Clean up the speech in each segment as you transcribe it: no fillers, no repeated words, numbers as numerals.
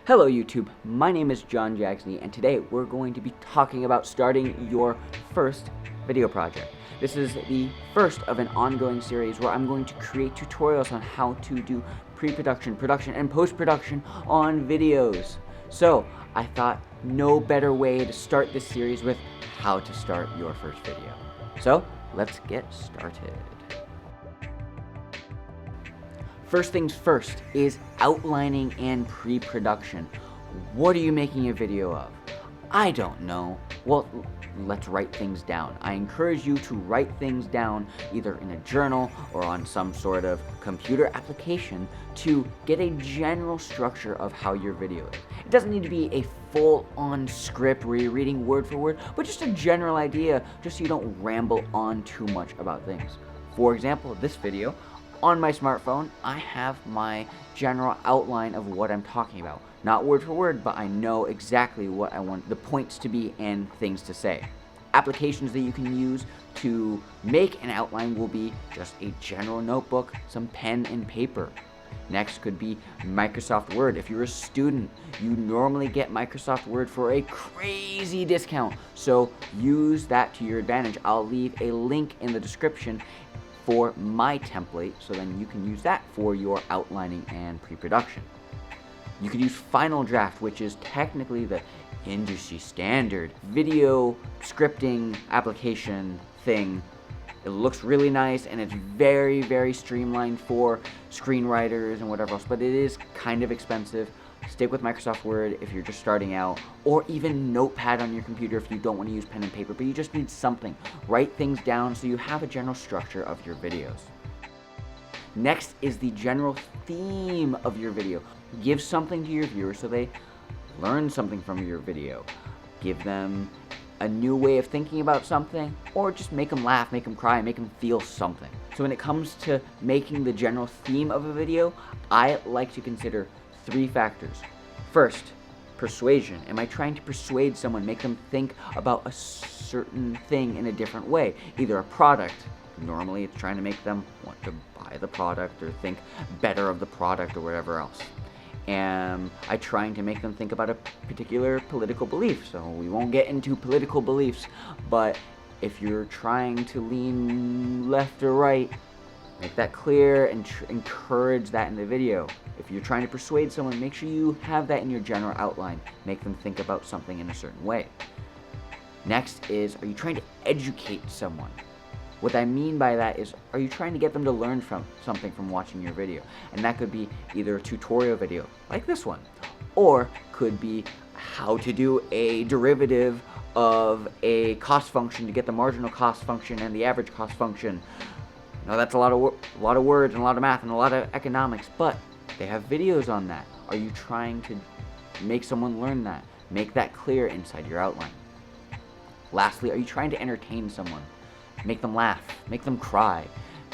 Hello YouTube, my name is Jagsywagsy, and today we're going to be talking about starting your first video project. This is the first of an ongoing series where I'm going to create tutorials on how to do pre-production, production, and post-production on videos. So I thought no better way to start this series with how to start your first video. So let's get started. First things first is outlining and pre-production. What are you making a video of? I don't know. Well, let's write things down. I encourage you to write things down either in a journal or on some sort of computer application to get a general structure of how your video is. It doesn't need to be a full-on script where you're reading word for word, but just a general idea, just so you don't ramble on too much about things. For example, this video, on my smartphone, I have my general outline of what I'm talking about. Not word for word, but I know exactly what I want the points to be and things to say. Applications that you can use to make an outline will be just a general notebook, some pen and paper. Next could be Microsoft Word. If you're a student, you normally get Microsoft Word for a crazy discount, so use that to your advantage. I'll leave a link in the description for my template, so then you can use that for your outlining and pre-production. You could use Final Draft, which is technically the industry standard video scripting application thing. It looks really nice and it's very, very streamlined for screenwriters and whatever else, but it is kind of expensive. Stick with Microsoft Word if you're just starting out, or even Notepad on your computer if you don't want to use pen and paper, but you just need something. Write things down so you have a general structure of your videos. Next is the general theme of your video. Give something to your viewers so they learn something from your video. Give them a new way of thinking about something, or just make them laugh, make them cry, make them feel something. So when it comes to making the general theme of a video, I like to consider 3 factors. First, persuasion. Am I trying to persuade someone, make them think about a certain thing in a different way? Either a product, normally it's trying to make them want to buy the product or think better of the product or whatever else. Am I trying to make them think about a particular political belief? So we won't get into political beliefs, but if you're trying to lean left or right, make that clear and encourage that in the video. If you're trying to persuade someone, make sure you have that in your general outline. Make them think about something in a certain way. Next is, are you trying to educate someone? What I mean by that is, are you trying to get them to learn from something from watching your video? And that could be either a tutorial video, like this one, or could be how to do a derivative of a cost function to get the marginal cost function and the average cost function. Now that's a lot of words and a lot of math and a lot of economics, but they have videos on that. Are you trying to make someone learn that? Make that clear inside your outline. Lastly, are you trying to entertain someone? Make them laugh, make them cry,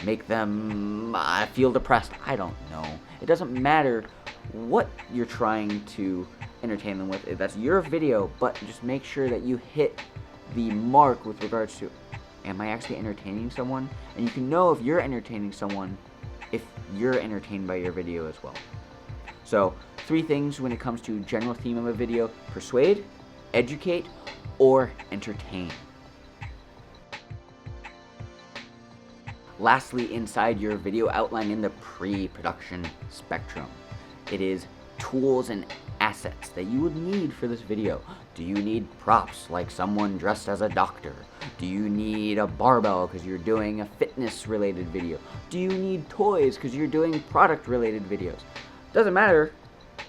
make them feel depressed. I don't know. It doesn't matter what you're trying to entertain them with. That's your video, but just make sure that you hit the mark with regards to, am I actually entertaining someone? And you can know if you're entertaining someone if you're entertained by your video as well. So 3 things when it comes to general theme of a video: persuade, educate, or entertain. Lastly, inside your video outline in the pre-production spectrum, it is tools and assets that you would need for this video. Do you need props like someone dressed as a doctor? Do you need a barbell because you're doing a fitness related video? Do you need toys because you're doing product related videos? Doesn't matter,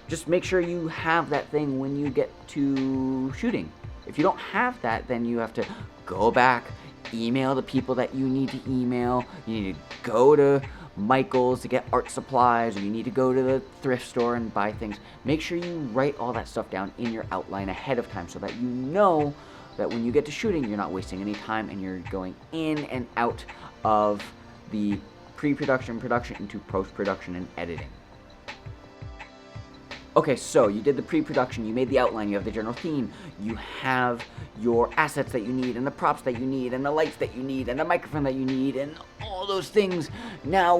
just make sure you have that thing when you get to shooting. If you don't have that, then you have to go back, email the people that you need to email. You need to go to Michael's to get art supplies, or you need to go to the thrift store and buy things. Make sure you write all that stuff down in your outline ahead of time so that you know that when you get to shooting, you're not wasting any time and you're going in and out of the pre-production, production into post-production and editing. Okay, so you did the pre-production, you made the outline, you have the general theme, you have your assets that you need, and the props that you need, and the lights that you need, and the microphone that you need, and all those things. Now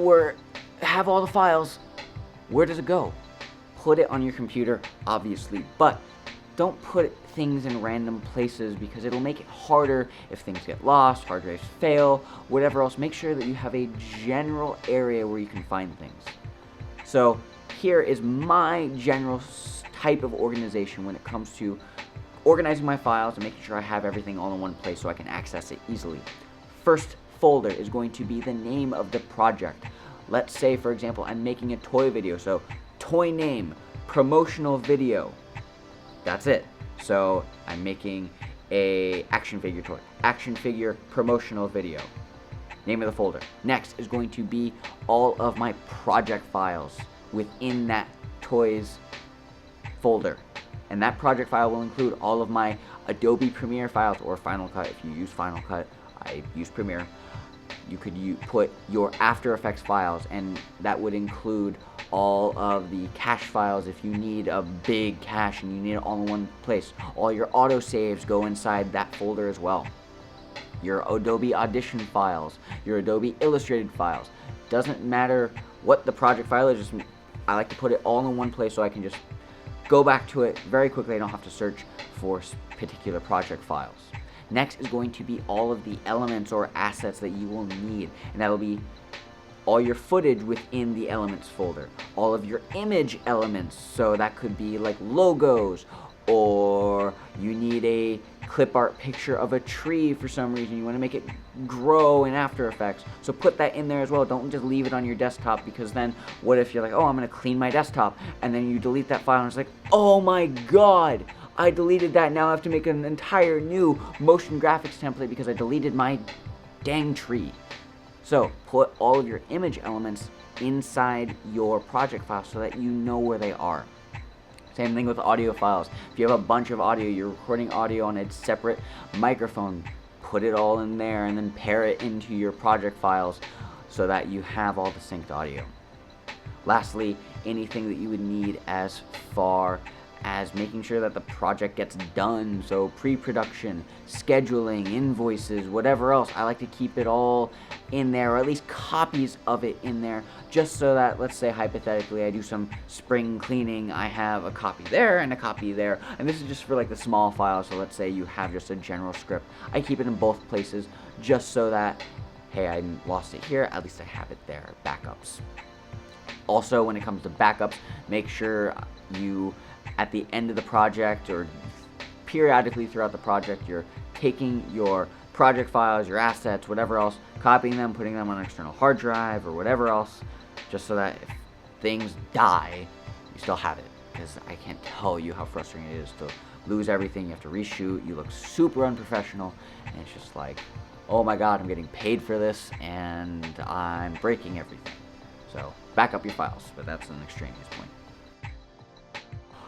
have all the files. Where does it go? put it on your computer, obviously, but don't put things in random places because it'll make it harder if things get lost, hard drives fail, whatever else. Make sure that you have a general area where you can find things. So here is my general type of organization when it comes to organizing my files and making sure I have everything all in one place so I can access it easily. First folder is going to be the name of the project. Let's say, for example, I'm making a toy video, so toy name, promotional video. That's it. So I'm making a action figure toy, action figure promotional video. Name of the folder. Next is going to be all of my project files within that toys folder. And that project file will include all of my Adobe Premiere files, or Final Cut. If you use Final Cut, I use Premiere. You could put your After Effects files, and that would include all of the cache files if you need a big cache and you need it all in one place. All your autosaves go inside that folder as well. Your Adobe Audition files, your Adobe Illustrated files. Doesn't matter what the project file is, just I like to put it all in one place so I can just go back to it very quickly. I don't have to search for particular project files. Next is going to be all of the elements or assets that you will need, and that'll be all your footage within the elements folder, all of your image elements, so that could be like logos, or you need a clip art picture of a tree for some reason, you want to make it grow in After Effects, so put that in there as well. Don't just leave it on your desktop, because then what if you're like, oh, I'm going to clean my desktop, and then you delete that file and it's like, oh my god, I deleted that, now I have to make an entire new motion graphics template because I deleted my dang tree. So put all of your image elements inside your project file so that you know where they are. Same thing with audio files. If you have a bunch of audio, you're recording audio on a separate microphone, put it all in there and then pair it into your project files so that you have all the synced audio. Lastly, anything that you would need as far as making sure that the project gets done, so pre-production, scheduling, invoices, whatever else. I like to keep it all in there, or at least copies of it in there, just so that, let's say hypothetically, I do some spring cleaning, I have a copy there and a copy there, and this is just for like the small files. So let's say you have just a general script, I keep it in both places just so that, hey, I lost it here, at least I have it there. Backups. Also, when it comes to backups, make sure you, at the end of the project or periodically throughout the project, you're taking your project files, your assets, whatever else, copying them, putting them on an external hard drive or whatever else, just so that if things die, you still have it. Because I can't tell you how frustrating it is to lose everything. You have to reshoot, you look super unprofessional, and it's just like, oh my god, I'm getting paid for this and I'm breaking everything. So back up your files, but that's an extraneous point.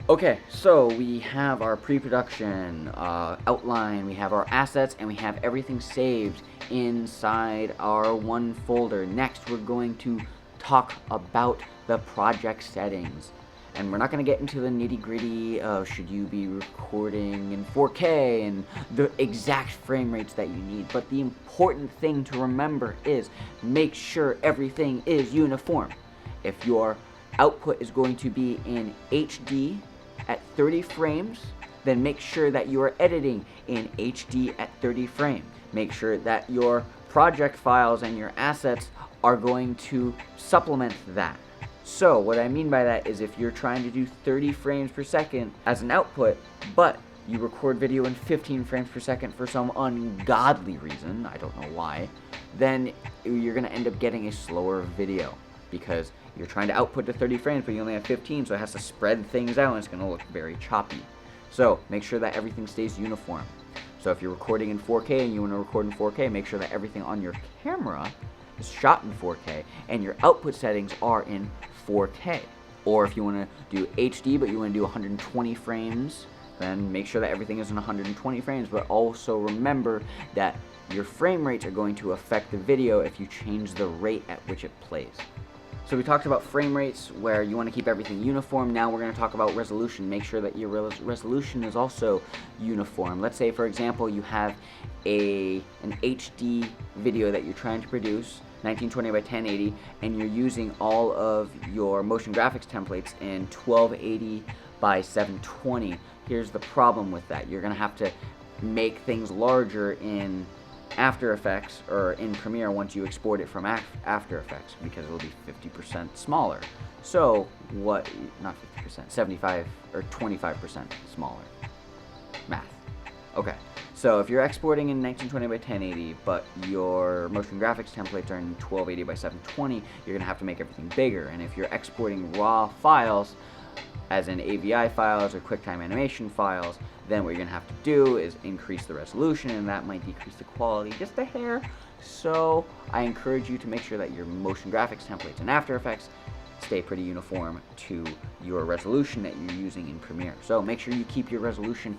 Okay, so we have our pre-production outline, we have our assets, and we have everything saved inside our one folder. Next, we're going to talk about the project settings. And we're not going to get into the nitty-gritty of should you be recording in 4K and the exact frame rates that you need. But the important thing to remember is make sure everything is uniform. If your output is going to be in HD at 30 frames, then make sure that you are editing in HD at 30 frames. Make sure that your project files and your assets are going to supplement that. So what I mean by that is if you're trying to do 30 frames per second as an output, but you record video in 15 frames per second for some ungodly reason, I don't know why, then you're going to end up getting a slower video because you're trying to output to 30 frames, but you only have 15, so it has to spread things out, and it's going to look very choppy. So make sure that everything stays uniform. So if you're recording in 4K and you want to record in 4K, make sure that everything on your camera is shot in 4K, and your output settings are in 4K. Or if you want to do HD, but you want to do 120 frames, then make sure that everything is in 120 frames, but also remember that your frame rates are going to affect the video if you change the rate at which it plays. So we talked about frame rates where you want to keep everything uniform. Now we're going to talk about resolution. Make sure that your resolution is also uniform. Let's say, for example, you have an HD video that you're trying to produce. 1920 by 1080 and you're using all of your motion graphics templates in 1280 by 720, here's the problem with that. You're going to have to make things larger in After Effects or in Premiere once you export it from After Effects, because it'll be 50% smaller. So what, not 50%, 75 or 25% smaller. Math. Okay, so if you're exporting in 1920 by 1080, but your motion graphics templates are in 1280 by 720, you're gonna have to make everything bigger. And if you're exporting raw files, as in AVI files or QuickTime animation files, then what you're gonna have to do is increase the resolution, and that might decrease the quality just a hair. So I encourage you to make sure that your motion graphics templates in After Effects stay pretty uniform to your resolution that you're using in Premiere. So make sure you keep your resolution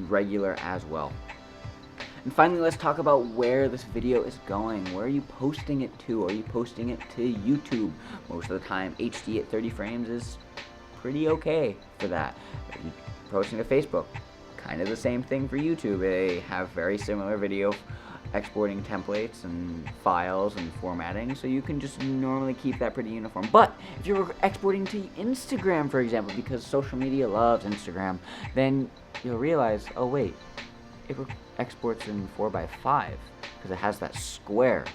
regular as well. And finally, let's talk about where this video is going. Where are you posting it to? Are you posting it to YouTube? Most of the time, HD at 30 frames is pretty okay for that. If you're posting to Facebook, kind of the same thing for YouTube. They have very similar video exporting templates and files and formatting, so you can just normally keep that pretty uniform. But if you're exporting to Instagram, for example, because social media loves Instagram, then you'll realize, oh wait, it exports in 4:5 because it has that square.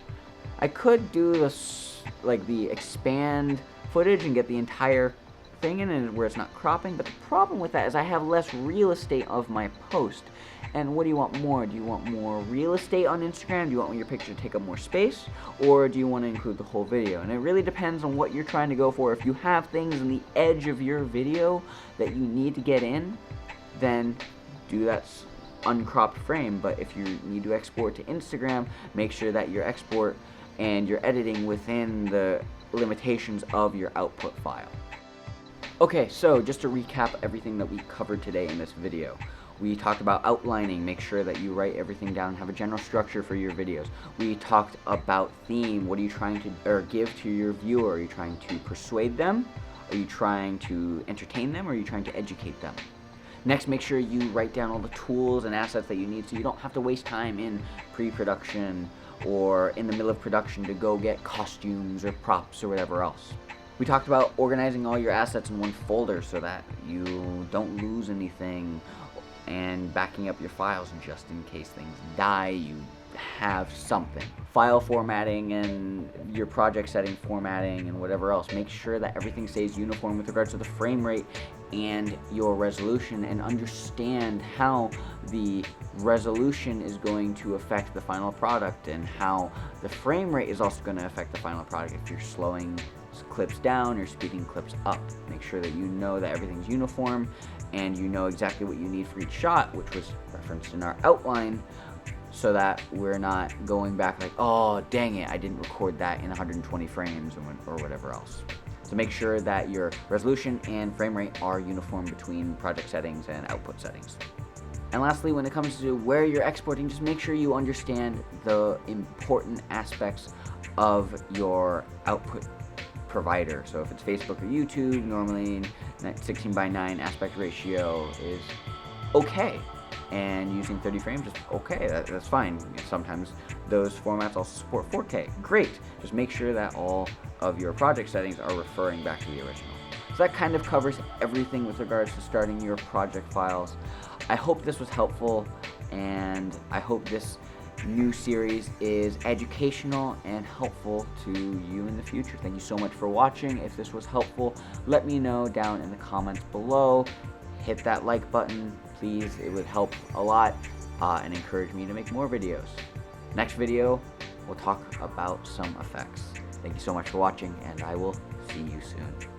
I could do this, like the expand footage and get the entire thing in and where it's not cropping, but the problem with that is I have less real estate of my post. And what do you want more? Do you want more real estate on Instagram? Do you want your picture to take up more space? Or do you want to include the whole video? And it really depends on what you're trying to go for. If you have things in the edge of your video that you need to get in, then do that uncropped frame. But if you need to export to Instagram, make sure that your export and your editing within the limitations of your output file. Okay, so just to recap everything that we covered today in this video. We talked about outlining, make sure that you write everything down, have a general structure for your videos. We talked about theme, what are you trying to give to your viewer? Are you trying to persuade them? Are you trying to entertain them? Or are you trying to educate them? Next, make sure you write down all the tools and assets that you need so you don't have to waste time in pre-production or in the middle of production to go get costumes or props or whatever else. We talked about organizing all your assets in one folder so that you don't lose anything, and backing up your files just in case things die, you have something. File formatting and your project setting formatting and whatever else. Make sure that everything stays uniform with regards to the frame rate and your resolution, and understand how the resolution is going to affect the final product and how the frame rate is also going to affect the final product. If you're slowing clips down or speeding clips up, make sure that you know that everything's uniform and you know exactly what you need for each shot, which was referenced in our outline, so that we're not going back like, oh dang it, I didn't record that in 120 frames or whatever else. So make sure that your resolution and frame rate are uniform between project settings and output settings. And lastly, when it comes to where you're exporting, just make sure you understand the important aspects of your output provider. So if it's Facebook or YouTube, normally 16:9 aspect ratio is okay, and using 30 frames is okay, that's fine. Sometimes those formats also support 4K, great. Just make sure that all of your project settings are referring back to the original. So that kind of covers everything with regards to starting your project files. I hope this was helpful, and I hope this new series is educational and helpful to you in the future. Thank you so much for watching. If this was helpful, let me know down in the comments below. Hit that like button, please. It would help a lot and encourage me to make more videos. Next video, we'll talk about some effects. Thank you so much for watching, and I will see you soon.